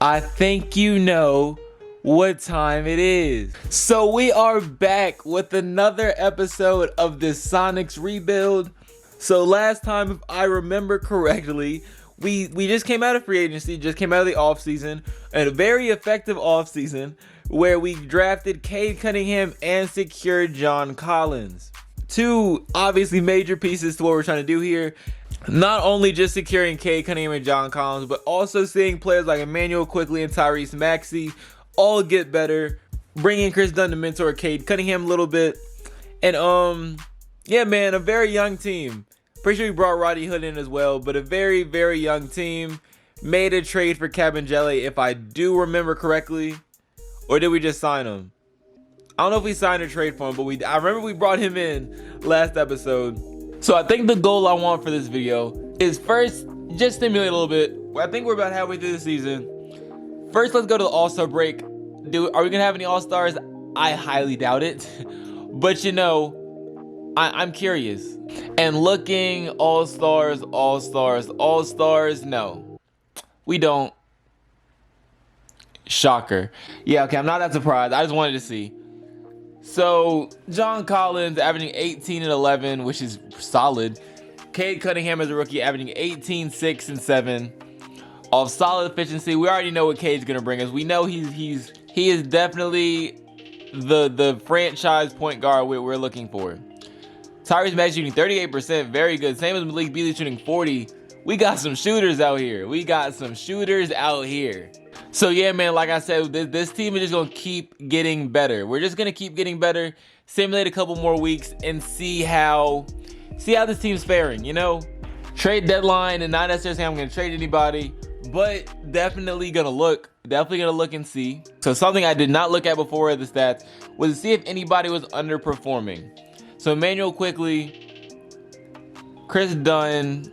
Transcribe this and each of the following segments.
I think you know what time it is. So we are back with another episode of this Sonics rebuild. So last time, if I remember correctly, we just came out of free agency, just came out of the offseason, and a very effective offseason where we drafted Cade Cunningham and secured John Collins. Two obviously major pieces to what we're trying to do here. Not only just securing Cade Cunningham and John Collins, but also seeing players like Immanuel Quickley and Tyrese Maxey all get better. Bringing Chris Dunn to mentor Cade Cunningham a little bit. And yeah, man, a very young team. Pretty sure we brought Roddy Hood in as well, but a very, very young team. Made a trade for Kabengele, if I do remember correctly. Or did we just sign him? I don't know if we signed a trade for him, but I remember we brought him in last episode. So I think the goal I want for this video is first, just stimulate a little bit. I think we're about halfway through the season. First, let's go to the All-Star break. Are we gonna have any All-Stars? I highly doubt it. But you know, I'm curious. And looking All-Stars, no. We don't. Shocker. Yeah, okay, I'm not that surprised. I just wanted to see. So, John Collins averaging 18 and 11, which is solid. Cade Cunningham as a rookie averaging 18, 6, and 7. Off solid efficiency. We already know what Cade's gonna bring us. We know he is definitely the franchise point guard we're looking for. Tyrese Maxey shooting 38%, very good. Same as Malik Beasley shooting 40. We got some shooters out here. So yeah, man, like I said, this team is just gonna keep getting better. We're just gonna keep getting better, simulate a couple more weeks, and see how this team's faring. You know, trade deadline, and not necessarily saying I'm gonna trade anybody, but definitely gonna look and see. So something I did not look at before the stats was to see if anybody was underperforming. So Immanuel Quickley, Chris Dunn.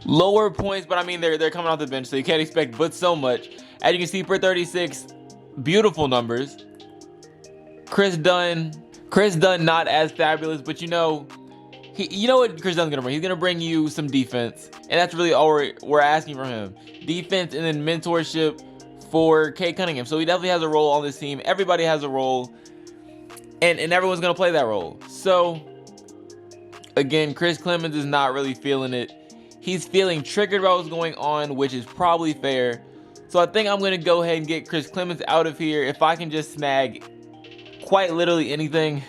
Lower points, but I mean they're coming off the bench, so you can't expect but so much. As you can see, per 36, beautiful numbers. Chris Dunn not as fabulous, but you know what Chris Dunn's gonna bring. He's gonna bring you some defense, and that's really all we're asking from him. Defense and then mentorship for Cade Cunningham. So he definitely has a role on this team. Everybody has a role, and everyone's gonna play that role. So again, Chris Clemons is not really feeling it. He's feeling triggered about what's going on, which is probably fair. So I think I'm going to go ahead and get Chris Clemons out of here. If I can just snag quite literally anything,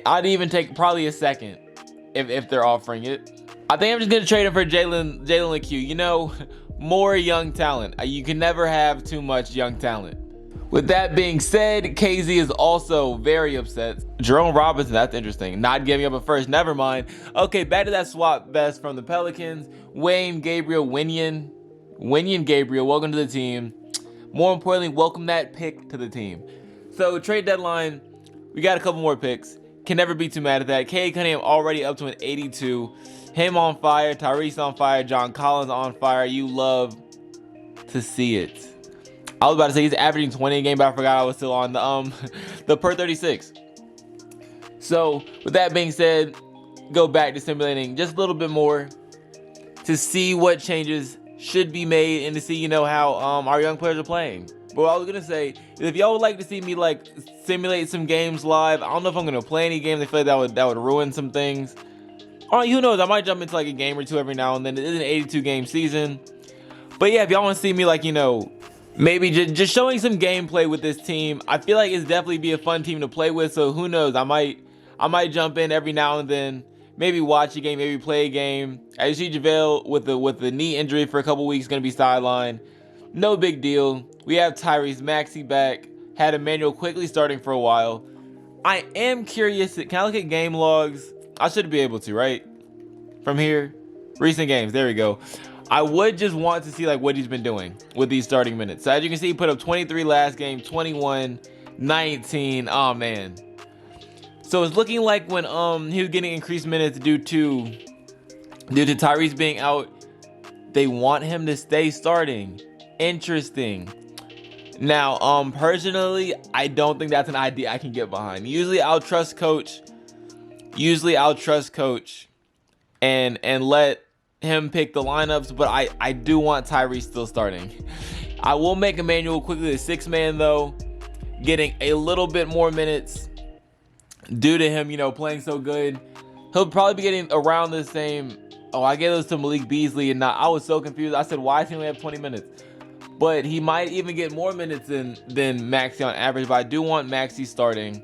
I'd even take probably a second if they're offering it. I think I'm just going to trade him for Jalen LeCue. You know, more young talent. You can never have too much young talent. With that being said, KZ is also very upset. Jerome Robinson, that's interesting. Not giving up a first, never mind. Okay, back to that swap best from the Pelicans. Wenyen Gabriel, welcome to the team. More importantly, welcome that pick to the team. So trade deadline, we got a couple more picks. Can never be too mad at that. Cade Cunningham already up to an 82. Him on fire, Tyrese on fire, John Collins on fire. You love to see it. I was about to say he's averaging 20 a game, but I forgot I was still on the per 36. So with that being said, go back to simulating just a little bit more to see what changes should be made and to see, you know, how our young players are playing. But what I was gonna say is, if y'all would like to see me like simulate some games live, I don't know if I'm gonna play any games. I feel like that would ruin some things. All right, who knows? I might jump into like a game or two every now and then. It is an 82 game season. But yeah, if y'all want to see me, like, you know, maybe just showing some gameplay with this team, I feel like it's definitely be a fun team to play with. So who knows? I might jump in every now and then, maybe watch a game, maybe play a game. As you see, JaVale with the knee injury for a couple weeks, gonna be sidelined. No big deal. We have Tyrese Maxey back. Had Immanuel Quickley starting for a while. I am curious. Can I look at game logs? I should be able to, right? From here, recent games. There we go. I would just want to see like what he's been doing with these starting minutes. So as you can see, he put up 23 last game, 21, 19. Oh man. So it's looking like when he was getting increased minutes due to Tyrese being out, they want him to stay starting. Interesting. Now, personally, I don't think that's an idea I can get behind. Usually I'll trust coach and let him pick the lineups, but I do want Tyrese still starting. I will make Immanuel Quickley the 6th man though, getting a little bit more minutes due to him, playing so good. He'll probably be getting around the same. Oh, I gave those to Malik Beasley, and I was so confused. I said, why does he only have 20 minutes? But he might even get more minutes than Maxey on average. But I do want Maxey starting,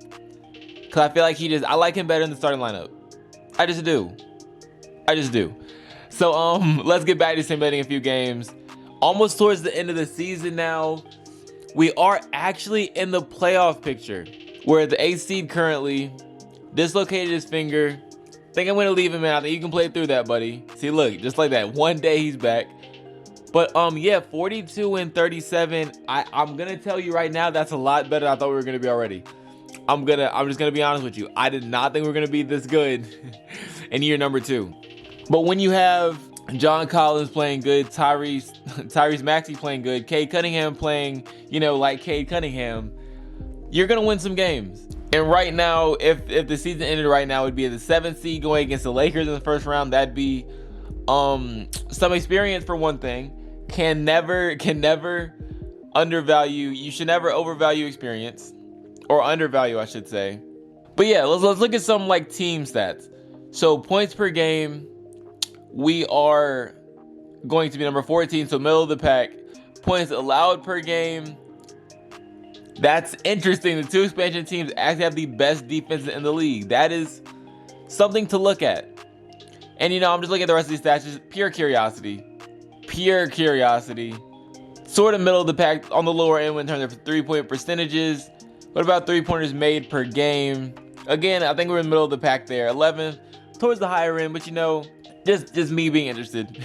because I feel like I like him better in the starting lineup. I just do. So let's get back to simulating a few games. Almost towards the end of the season now. We are actually in the playoff picture. We're at the 8th seed currently. Dislocated his finger. Think I'm gonna leave him in. I think you can play through that, buddy. See, look, just like that. One day he's back. But yeah, 42 and 37. I'm gonna tell you right now, that's a lot better than I thought we were gonna be already. I'm just gonna be honest with you. I did not think we were gonna be this good in year number 2. But when you have John Collins playing good, Tyrese Maxey playing good, Cade Cunningham playing, like Cade Cunningham, you're gonna win some games. And right now, if the season ended right now, it would be the 7th seed going against the Lakers in the first round. That'd be some experience for one thing. Can never undervalue. You should never overvalue experience, or undervalue, I should say. But yeah, let's look at some like team stats. So points per game, we are going to be number 14, so middle of the pack. Points allowed per game. That's interesting. The 2 expansion teams actually have the best defense in the league. That is something to look at. And I'm just looking at the rest of these stats, just pure curiosity. Sort of middle of the pack on the lower end in terms of 3-point percentages. What about 3-pointers made per game? Again, I think we're in the middle of the pack there. 11th, towards the higher end, but just me being interested.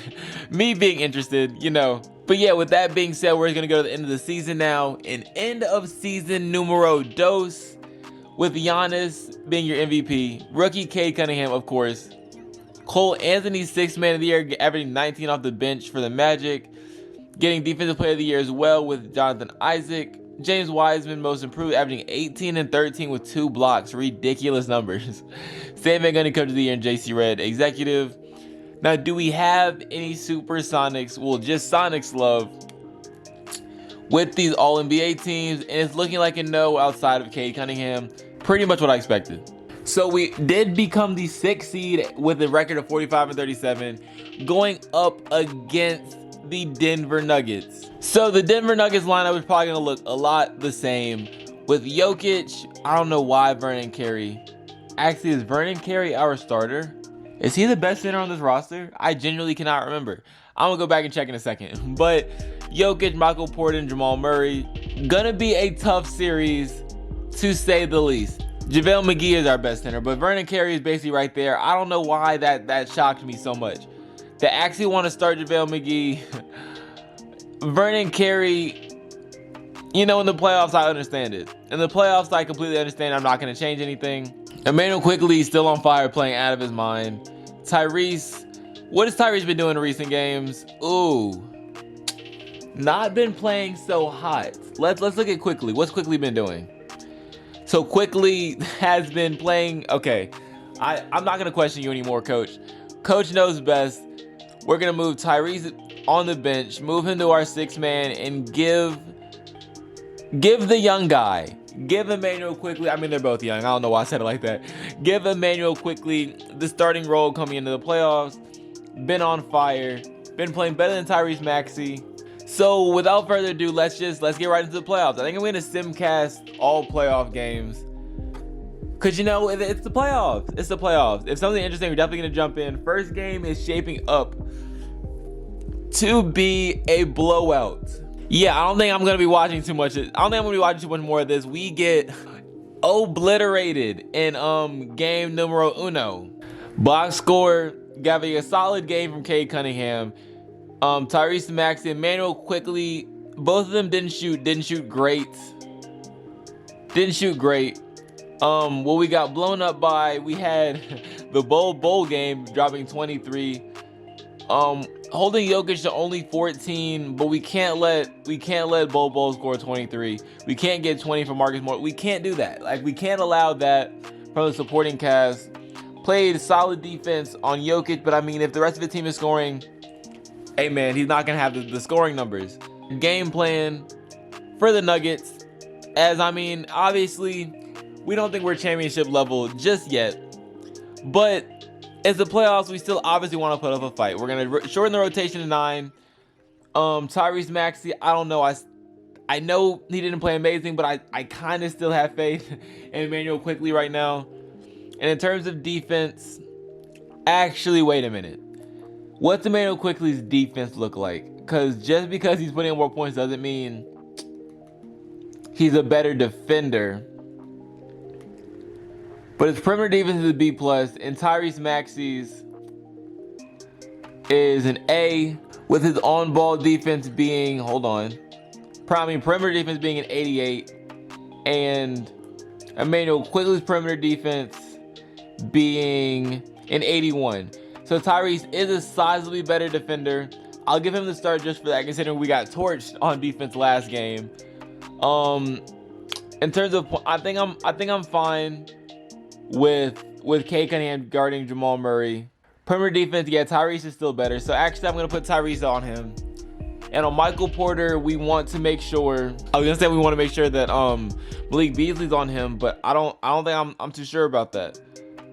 But yeah, with that being said, we're going to go to the end of the season now. An end of season numero dos, with Giannis being your MVP. Rookie Cade Cunningham, of course. Cole Anthony, 6th man of the year, averaging 19 off the bench for the Magic. Getting defensive player of the year as well with Jonathan Isaac. James Wiseman, most improved, averaging 18 and 13 with 2 blocks. Ridiculous numbers. Same man going to coach of the year in JC Red, executive. Now, do we have any Supersonics? Well, just Sonics love with these All-NBA teams, and it's looking like a no outside of Cade Cunningham. Pretty much what I expected. So we did become the 6th seed with a record of 45 and 37, going up against the Denver Nuggets. So the Denver Nuggets lineup is probably going to look a lot the same. With Jokic, I don't know why Vernon Carey. Actually, is Vernon Carey our starter? Is he the best center on this roster? I genuinely cannot remember. I'm going to go back and check in a second. But Jokic, Michael Porter, and Jamal Murray. Gonna be a tough series, to say the least. JaVale McGee is our best center, but Vernon Carey is basically right there. I don't know why that shocked me so much. To actually want to start JaVale McGee. Vernon Carey, in the playoffs, I understand it. In the playoffs, I completely understand. I'm not going to change anything. Immanuel Quickley is still on fire, playing out of his mind. Tyrese, what has Tyrese been doing in recent games? Ooh, not been playing so hot. Let's look at Quickley. What's Quickley been doing? So Quickley has been playing. Okay, I'm not going to question you anymore, Coach. Coach knows best. We're going to move Tyrese on the bench, move him to our 6th man, and give the young guy, give Immanuel Quickley, I mean, they're both young. I don't know why I said it like that. Give Immanuel Quickley the starting role coming into the playoffs. Been on fire. Been playing better than Tyrese Maxey. So without further ado, let's get right into the playoffs. I think I'm going to simcast all playoff games. Because, it's the playoffs. It's the playoffs. If something interesting, we're definitely going to jump in. First game is shaping up to be a blowout. Yeah, I don't think I'm going to be watching too much. I don't think I'm going to be watching too much more of this. We get obliterated in game numero uno. Box score, got a solid game from Cade Cunningham. Tyrese Maxey, Immanuel Quickley, both of them didn't shoot great. Well, we got blown up by, we had the bowl game dropping 23. Holding Jokic to only 14, but we can't let Bol score 23. We can't get 20 from Marcus Morris. We can't do that. We can't allow that from the supporting cast. played solid defense on Jokic, but I mean, if the rest of the team is scoring, hey man, he's not gonna have the scoring numbers. Game plan for the Nuggets, as I mean, obviously, we don't think we're championship level just yet, but as the playoffs, we still obviously want to put up a fight. We're gonna shorten the rotation to 9. Tyrese Maxey, I don't know. I know he didn't play amazing, but I kind of still have faith in Immanuel Quickley right now. And in terms of defense, actually, wait a minute. What's Immanuel Quickley's defense look like? Because just because he's putting in more points doesn't mean he's a better defender. But his perimeter defense is a B+, and Tyrese Maxey's is an A, with his on-ball defense being, perimeter defense being an 88, and Immanuel Quickley's perimeter defense being an 81. So Tyrese is a sizably better defender. I'll give him the start just for that, considering we got torched on defense last game. In terms of, I think I'm fine with Cade Cunningham guarding Jamal Murray. Perimeter defense, yeah, Tyrese is still better. So actually, I'm gonna put Tyrese on him. And on Michael Porter, we want to make sure. I was gonna say we want to make sure that Malik Beasley's on him, but I don't think I'm too sure about that.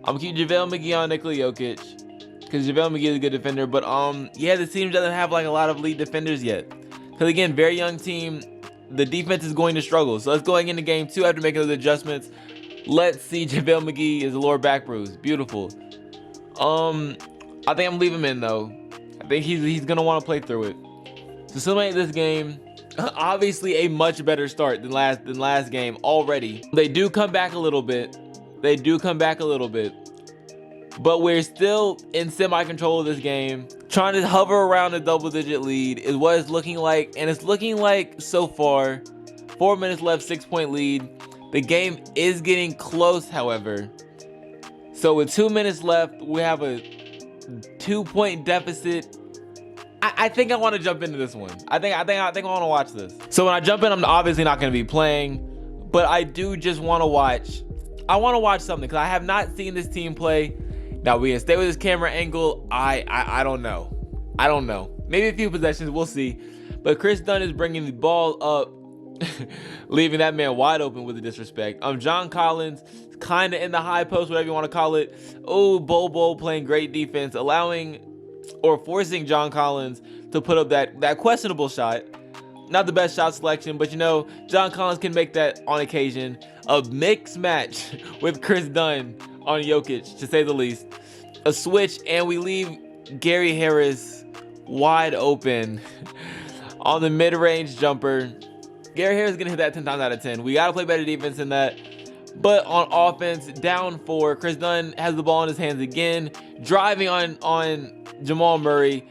I'm gonna keep JaVale McGee on Nikola Jokic, because JaVale McGee is a good defender. But yeah, the team doesn't have like a lot of lead defenders yet. Because again, very young team. The defense is going to struggle. So let's go into game 2 after making those adjustments. Let's see JaVale McGee is a lower back bruise. Beautiful. I think I'm gonna leave him in though. I think he's gonna want to play through it. So summing this game, obviously a much better start than last game already. They do come back a little bit. But we're still in semi-control of this game. Trying to hover around a double-digit lead is what it's looking like. And it's looking like so far, 4 minutes left, 6-point lead. The game is getting close, however. So with 2 minutes left, we have a 2-point deficit. I think I want to jump into this one. I think I want to watch this. So when I jump in, I'm obviously not going to be playing, but I do just want to watch. I want to watch something because I have not seen this team play. Now we can stay with this camera angle. I don't know. Maybe a few possessions, we'll see. But Chris Dunn is bringing the ball up, leaving that man wide open with the disrespect. John Collins, kind of in the high post, whatever you want to call it. Oh, Bol playing great defense, allowing or forcing John Collins to put up that questionable shot. Not the best shot selection, but you know, John Collins can make that on occasion. A mixed match with Chris Dunn on Jokic, to say the least. A switch, and we leave Gary Harris wide open on the mid-range jumper. Gary Harris is going to hit that 10 times out of 10. We got to play better defense than that. But on offense, down 4, Chris Dunn has the ball in his hands again, driving on Jamal Murray,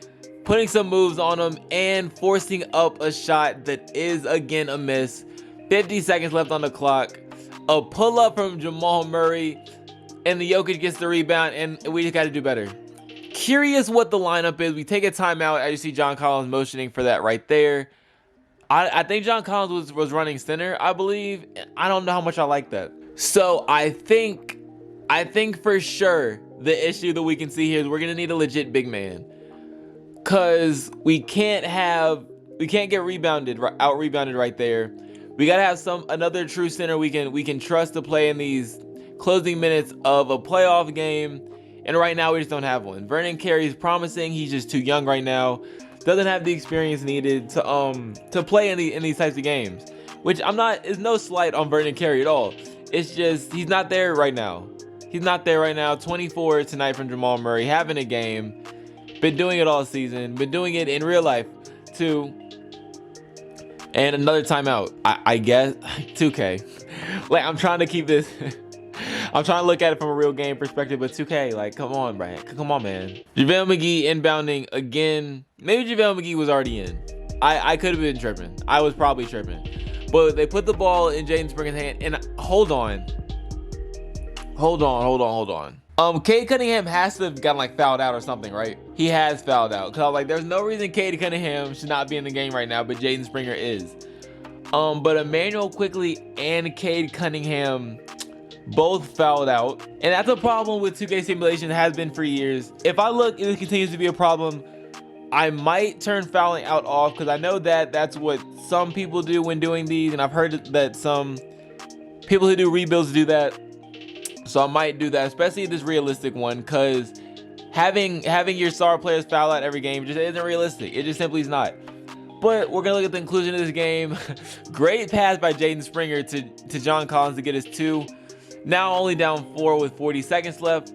putting some moves on him, and forcing up a shot that is again a miss. 50 seconds left on the clock. A pull-up from Jamal Murray, and the Jokic gets the rebound, and we just got to do better. Curious what the lineup is. We take a timeout as you see John Collins motioning for that right there. I think John Collins was running center, I believe. I don't know how much I like that. So I think for sure the issue that we can see here is we're gonna need a legit big man, cause we can't get out rebounded right there. We gotta have another true center we can trust to play in these closing minutes of a playoff game. And right now we just don't have one. Vernon Carey is promising. He's just too young right now. Doesn't have the experience needed to play in these types of games. Which is no slight on Vernon Carey at all. It's just he's not there right now. 24 tonight from Jamal Murray, having a game. Been doing it all season. Been doing it in real life too. And another timeout. I guess 2K. Like, I'm trying to keep this. I'm trying to look at it from a real game perspective, but 2K, like, come on, Brian. Come on, man. JaVale McGee inbounding again. Maybe JaVale McGee was already in. I could have been tripping. I was probably tripping. But they put the ball in Jaden Springer's hand. And hold on. Cade Cunningham has to have gotten like fouled out or something, right? He has fouled out. Cause I was like, there's no reason Cade Cunningham should not be in the game right now, but Jaden Springer is. But Immanuel Quickley and Cade Cunningham both fouled out. And that's a problem with 2K Simulation, has been for years. If I look and it continues to be a problem, I might turn fouling out off, because I know that that's what some people do when doing these, and I've heard that some people who do rebuilds do that. So I might do that, especially this realistic one, because having your star players foul out every game just isn't realistic. It just simply is not. But we're gonna look at the inclusion of this game. Great pass by Jaden Springer to John Collins to get us 2. Now only down 4 with 40 seconds left.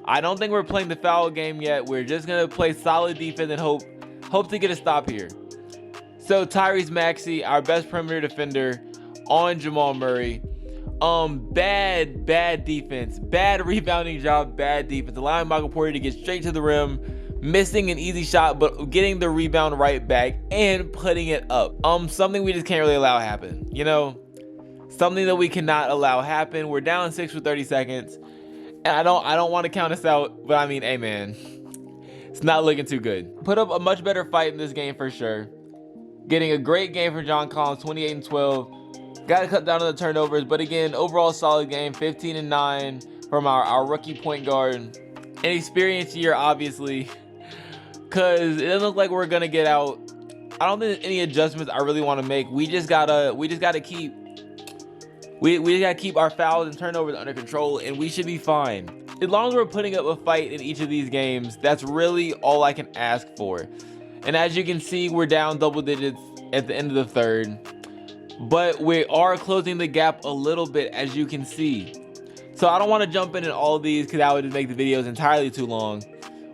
I don't think we're playing the foul game yet. We're just gonna play solid defense and hope to get a stop here. So Tyrese Maxey, our best perimeter defender, on Jamal Murray. Bad defense, bad rebounding job, bad defense, allowing Michael Porter to get straight to the rim, missing an easy shot, but getting the rebound right back and putting it up. Something we just can't really allow happen, you know, something that we cannot allow happen. We're down 6 with 30 seconds, and I don't want to count us out, but I mean, hey man, it's not looking too good. Put up a much better fight in this game for sure. Getting a great game for John Collins, 28 and 12. Got to cut down on the turnovers, but again, overall solid game, 15 and 9 from our rookie point guard. An experienced year, obviously, because it doesn't look like we're gonna get out. I don't think there's any adjustments I really want to make. We just gotta keep our fouls and turnovers under control, and we should be fine. As long as we're putting up a fight in each of these games, that's really all I can ask for. And as you can see, we're down double digits at the end of the third. But we are closing the gap a little bit, as you can see. So I don't want to jump in all of these, because that would just make the videos entirely too long.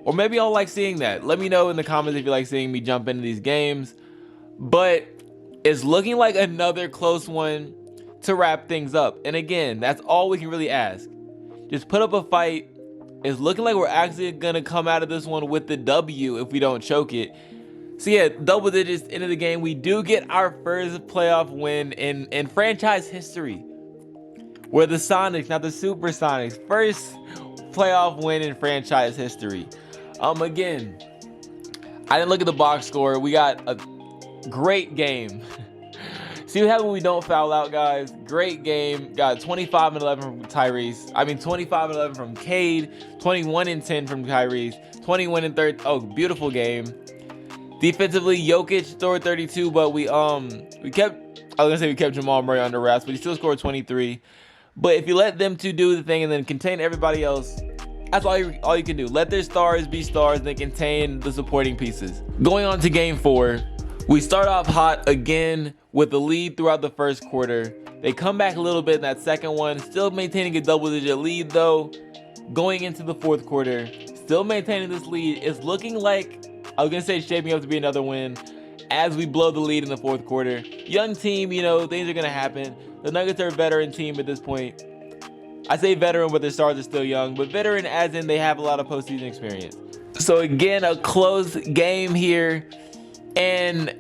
Or maybe y'all like seeing that. Let me know in the comments if you like seeing me jump into these games. But it's looking like another close one to wrap things up. And again, that's all we can really ask. Just put up a fight. It's looking like we're actually going to come out of this one with the W if we don't choke it. So yeah, double digits into the game. We do get our first playoff win in franchise history. We're the Sonics, not the Supersonics. First playoff win in franchise history. Again, I didn't look at the box score. We got a great game. See what happens when we don't foul out, guys. Great game. Got 25 and 11 from Tyrese. I mean, 25 and 11 from Cade. 21 and 10 from Tyrese. 21 and 30. Oh, beautiful game. Defensively, Jokic scored 32, but we kept Jamal Murray under wraps, but he still scored 23. But if you let them two do the thing and then contain everybody else, that's all you can do. Let their stars be stars and then contain the supporting pieces. Going on to game 4, we start off hot again with the lead throughout the first quarter. They come back a little bit in that second one, still maintaining a double-digit lead though. Going into the fourth quarter, still maintaining this lead. It's looking like, I was going to say, shaping up to be another win as we blow the lead in the fourth quarter. Young team, you know, things are going to happen. The Nuggets are a veteran team at this point. I say veteran, but their stars are still young. But veteran as in they have a lot of postseason experience. So again, a close game here. And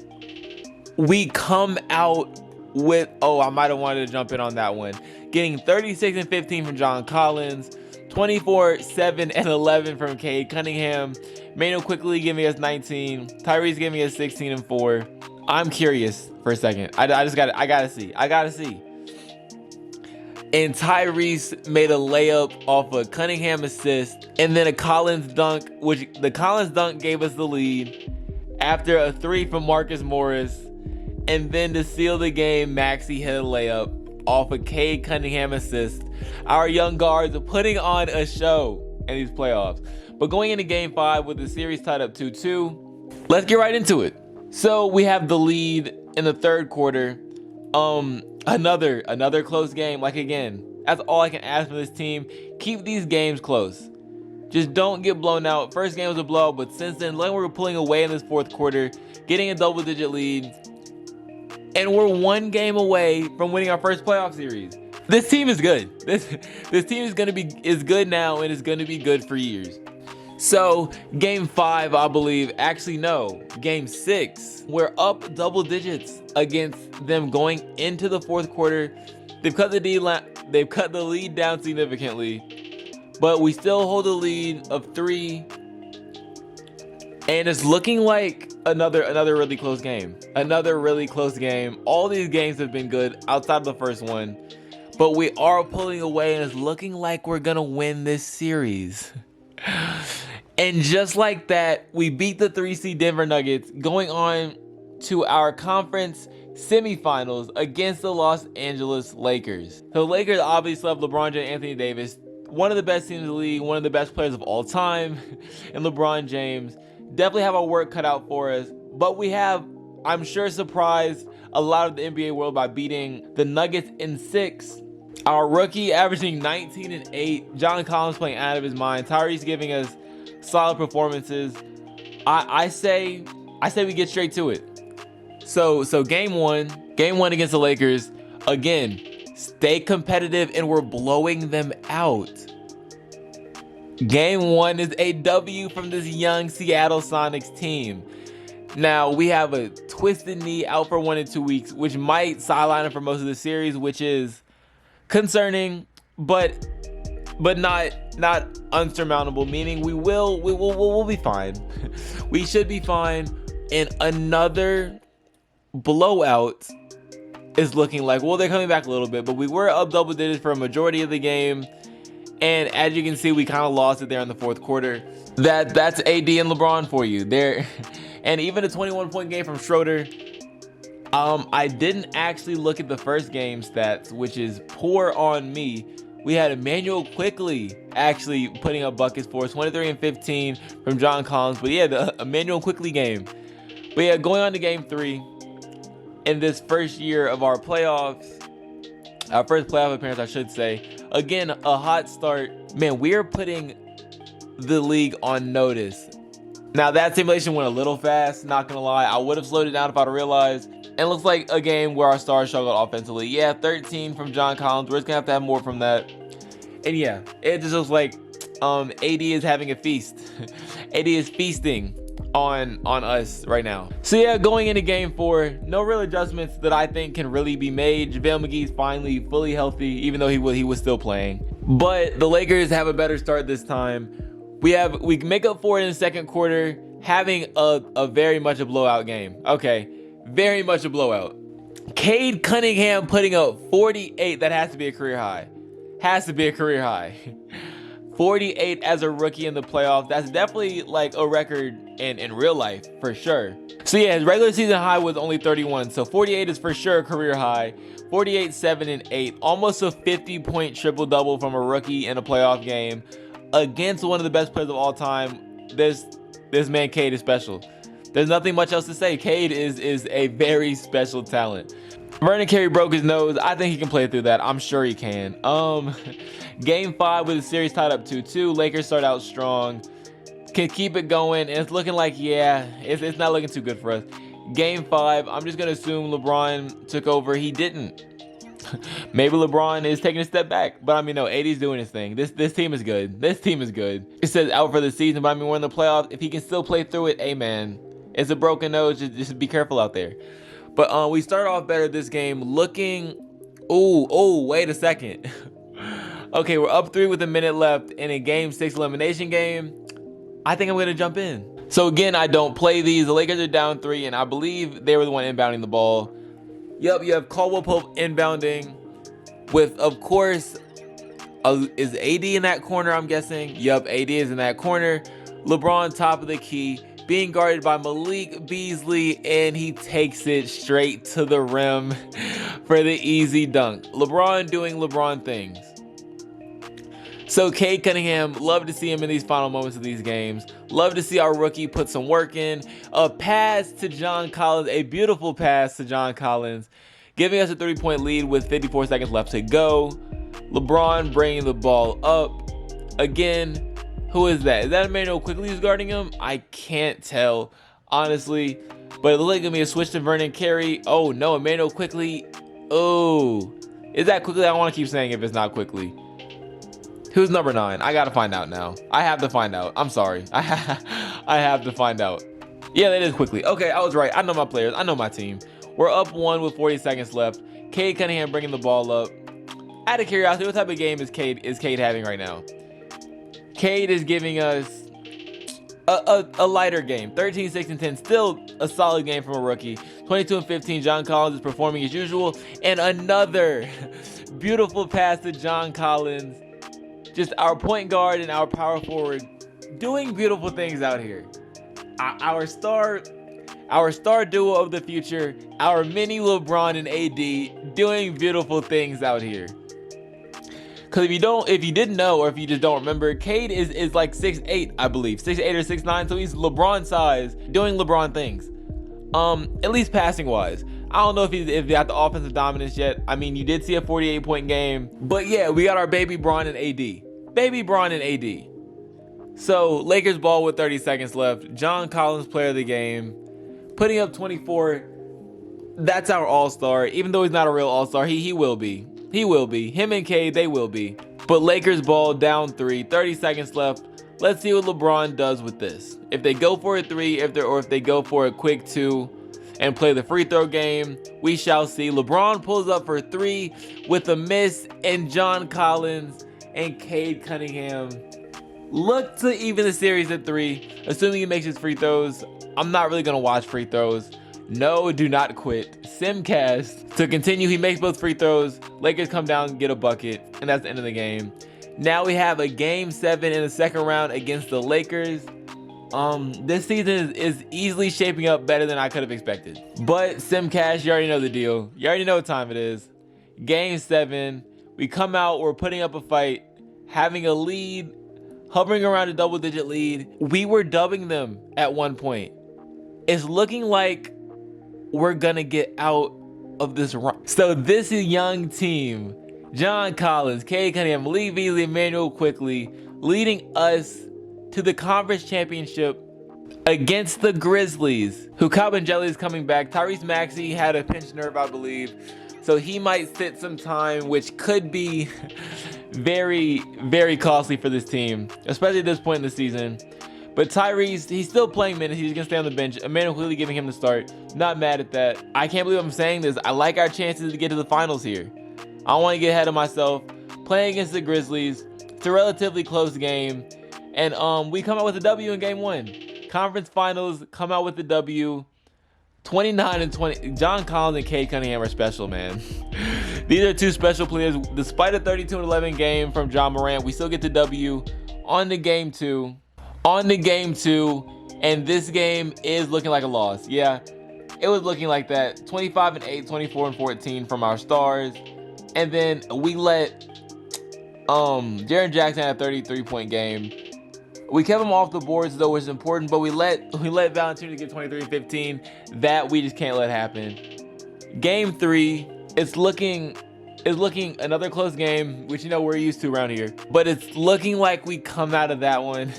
we come out with, oh, I might have wanted to jump in on that one. Getting 36 and 15 from John Collins. 24, 7, and 11 from Cade Cunningham. Mano quickly giving us 19. Tyrese giving us 16 and 4. I'm curious for a second. I gotta see. And Tyrese made a layup off a Cunningham assist, and then a Collins dunk, which the Collins dunk gave us the lead after a 3 from Marcus Morris. And then to seal the game, Maxey hit a layup off a Cade Cunningham assist. Our young guards are putting on a show in these playoffs. But going into game 5 with the series tied up 2-2, let's get right into it. So we have the lead in the third quarter. Another close game. Like, again, that's all I can ask for this team. Keep these games close. Just don't get blown out. First game was a blowout, but since then, like, we're pulling away in this fourth quarter, getting a double-digit lead, and we're one game away from winning our first playoff series. This team is good. This team is good now and is going to be good for years. So game 5, I believe, actually no, game 6, we're up double digits against them going into the fourth quarter. They've cut the lead down significantly, but we still hold a lead of 3, and it's looking like another really close game. All these games have been good outside of the first one. but we are pulling away and it's looking like we're gonna win this series. And just like that, we beat the 3 seed Denver Nuggets, going on to our conference semifinals against the Los Angeles Lakers. So Lakers obviously have LeBron James, Anthony Davis, one of the best teams in the league, one of the best players of all time, and LeBron James. Definitely have our work cut out for us, but we have, I'm sure, surprised a lot of the NBA world by beating the Nuggets in 6. Our rookie averaging 19 and 8. John Collins playing out of his mind. Tyrese giving us solid performances. I say we get straight to it. So game one against the Lakers. Again, stay competitive and we're blowing them out. Game 1 is a W from this young Seattle Sonics team. Now, we have a twisted knee, out for 1 to 2 weeks, which might sideline him for most of the series, which is concerning, but not unsurmountable, meaning we'll be fine. We should be fine. And another blowout is looking like, well, they're coming back a little bit, but we were up double digits for a majority of the game. And as you can see, we kind of lost it there in the fourth quarter. That's AD and LeBron for you there. And even a 21-point game from Schroeder. I didn't actually look at the first game stats, which is poor on me. We had Immanuel Quickley actually putting up buckets for us, 23 and 15 from John Collins. But yeah, the Immanuel Quickley game. But yeah, going on to game 3 in this first year of our playoffs, our first playoff appearance, I should say. Again, a hot start. Man, we are putting the league on notice. Now, that simulation went a little fast, not gonna lie. I would have slowed it down if I'd realized. And it looks like a game where our stars struggled offensively. Yeah, 13 from John Collins. We're just gonna have to have more from that. And yeah, it just looks like AD is having a feast. AD is feasting on us right now. So yeah, going into game 4, no real adjustments that I think can really be made. JaVale McGee's finally fully healthy, even though he was still playing. But the Lakers have a better start this time. We make up for it in the second quarter, having a very much a blowout game. Okay, very much a blowout. Cade Cunningham putting up 48. That has to be a career high. Has to be a career high. 48 as a rookie in the playoffs. That's definitely like a record in real life, for sure. So yeah, his regular season high was only 31. So 48 is for sure a career high. 48, 7, and 8. Almost a 50-point triple-double from a rookie in a playoff game against one of the best players of all time. This man Cade is special. There's nothing much else to say. Cade is a very special talent. Vernon Carey broke his nose. I think he can play through that. I'm sure he can. Game 5 with the series tied up 2-2. Lakers start out strong. Can keep it going. And it's looking like, yeah, it's not looking too good for us. Game 5, I'm just going to assume LeBron took over. He didn't. Maybe LeBron is taking a step back. But I mean, no, AD's doing his thing. This team is good. This team is good. It says out for the season, but I mean, we're in the playoffs. If he can still play through it, amen. It's a broken nose. Just be careful out there. But we start off better this game looking... Oh, wait a second. Okay, we're up 3 with a minute left in a game 6 elimination game. I think I'm going to jump in. So again, I don't play these. The Lakers are down 3, and I believe they were the one inbounding the ball. Yep, you have Caldwell Pope inbounding with, of course, is AD in that corner, I'm guessing? Yep, AD is in that corner. LeBron top of the key, being guarded by Malik Beasley, and he takes it straight to the rim for the easy dunk. LeBron doing LeBron things. So Cade Cunningham, love to see him in these final moments of these games. Love to see our rookie put some work in. A pass to John Collins, a beautiful pass to John Collins, giving us a 3-point lead with 54 seconds left to go. LeBron bringing the ball up. Again, who is that? Is that Immanuel Quickley who's guarding him? I can't tell, honestly. But it looks like it's going to be a switch to Vernon Carey. Oh, no, Immanuel Quickley. Oh, is that Quickley? I don't want to keep saying if it's not Quickley. Who's number 9? I gotta find out now. I have to find out. I'm sorry. I have to find out. Yeah, that is Quickley. Okay, I was right. I know my players. I know my team. We're up 1 with 40 seconds left. Cade Cunningham bringing the ball up. Out of curiosity, what type of game is Cade having right now? Cade is giving us a lighter game. 13, 6, and 10. Still a solid game from a rookie. 22 and 15. John Collins is performing as usual. And another beautiful pass to John Collins. Just our point guard and our power forward doing beautiful things out here. Our star duo of the future, our mini LeBron and AD doing beautiful things out here. Because if you didn't know, or if you just don't remember, Cade is like 6'8", I believe, 6'8" or 6'9", so he's LeBron size, doing LeBron things. At least passing wise. I don't know if he's got the offensive dominance yet. I mean, you did see a 48-point game, but yeah, we got our baby Bron and AD. Baby Bron and AD. So Lakers ball with 30 seconds left. John Collins, player of the game, putting up 24. That's our all-star. Even though he's not a real all-star, he will be. He will be. Him and Cade, they will be. But Lakers ball down 3, 30 seconds left. Let's see what LeBron does with this. If they go for a 3, if they go for a quick 2 and play the free throw game, we shall see. LeBron pulls up for 3 with a miss, and John Collins and Cade Cunningham look to even the series at 3, assuming he makes his free throws. I'm not really gonna watch free throws. No, do not quit. Simcast to continue. He makes both free throws. Lakers come down and get a bucket, and that's the end of the game. Now we have a game 7 in the second round against the Lakers. This season is easily shaping up better than I could have expected. But Simcast, you already know the deal. You already know what time it is. Game 7. We come out, we're putting up a fight, having a lead, hovering around a double-digit lead. We were dubbing them at one point. It's looking like we're gonna get out of this run. So this is young team, John Collins, Cade Cunningham, Malik Beasley, Emmanuel Quickly, leading us to the conference championship against the Grizzlies, who Kabengele is coming back. Tyrese Maxey had a pinched nerve, I believe, so he might sit some time, which could be very, very costly for this team, especially at this point in the season. But Tyrese, he's still playing minutes. He's going to stay on the bench. Emmanuel Quickly giving him the start. Not mad at that. I can't believe I'm saying this. I like our chances to get to the finals here. I don't want to get ahead of myself. Playing against the Grizzlies. It's a relatively close game. And we come out with a W in game 1. Conference finals, come out with the W. 29-20. John Collins and Cade Cunningham are special, man. These are two special players. Despite a 32-11 game from John Morant, we still get the W on the game 2. And this game is looking like a loss. Yeah, it was looking like that. 25-8, 24-14 from our stars. And then we let Jaren Jackson have a 33-point game. We kept him off the boards, though, which is important, but we let Valanciunas get 23-15. That we just can't let happen. Game 3, it's looking another close game, which we're used to around here. But it's looking like we come out of that one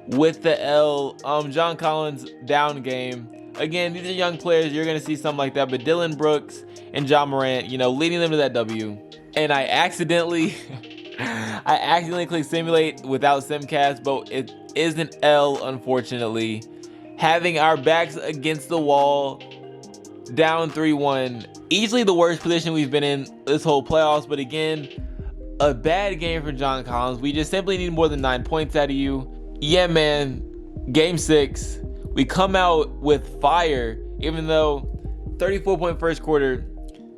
with the L. John Collins down game. Again, these are young players. You're gonna see something like that. But Dylan Brooks and John Morant, leading them to that W. And I accidentally clicked simulate without Simcast, but it is an L, unfortunately. Having our backs against the wall, down 3-1. Easily the worst position we've been in this whole playoffs, but again, a bad game for John Collins. We just simply need more than 9 points out of you. Yeah, man, game 6, we come out with fire, even though 34-point first quarter,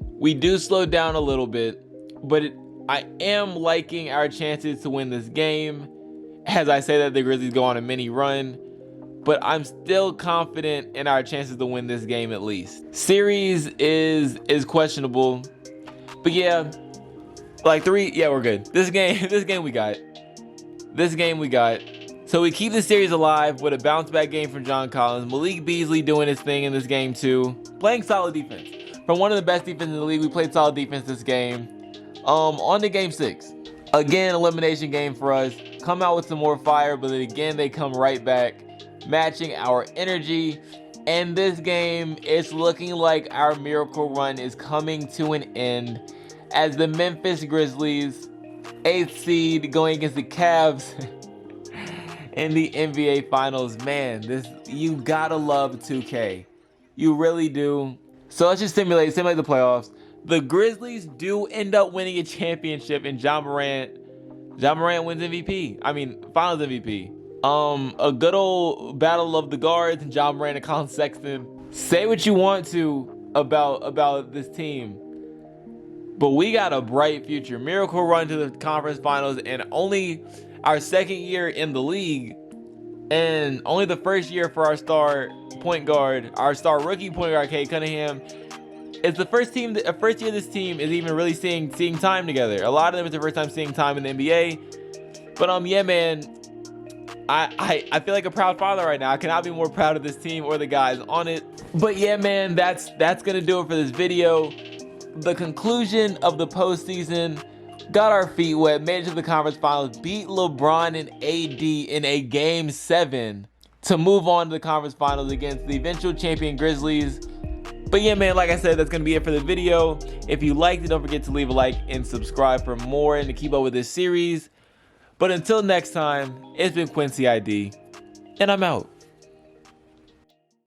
we do slow down a little bit, but I am liking our chances to win this game. As I say that, the Grizzlies go on a mini run, but I'm still confident in our chances to win this game at least. Series is questionable, but yeah, like 3, yeah, we're good. This game we got. So we keep the series alive with a bounce back game from John Collins. Malik Beasley doing his thing in this game too. Playing solid defense. From one of the best defenses in the league, we played solid defense this game. On to game 6. Again, elimination game for us. Come out with some more fire, but then again, they come right back, matching our energy. And this game, it's looking like our miracle run is coming to an end as the Memphis Grizzlies, 8th seed, going against the Cavs in the NBA Finals. Man, you gotta love 2K. You really do. So let's just simulate the playoffs. The Grizzlies do end up winning a championship, and John Morant wins MVP. I mean, Finals MVP. A good old battle of the guards, and John Morant and Colin Sexton. Say what you want to about this team. but we got a bright future. Miracle run to the conference finals, and only our second year in the league, and only the first year for our star point guard, our star rookie point guard, Cade Cunningham. It's the first year this team is even really seeing time together. A lot of them, it's the first time seeing time in the NBA. But yeah, man, I feel like a proud father right now. I cannot be more proud of this team or the guys on it. But yeah, man, that's gonna do it for this video. The conclusion of the postseason. Got our feet wet, made it to the conference finals, beat LeBron and AD in a game 7 to move on to the conference finals against the eventual champion Grizzlies. But yeah, man, like I said, that's gonna be it for the video. If you liked it, don't forget to leave a like and subscribe for more and to keep up with this series. But until next time, it's been Quincy ID, and I'm out.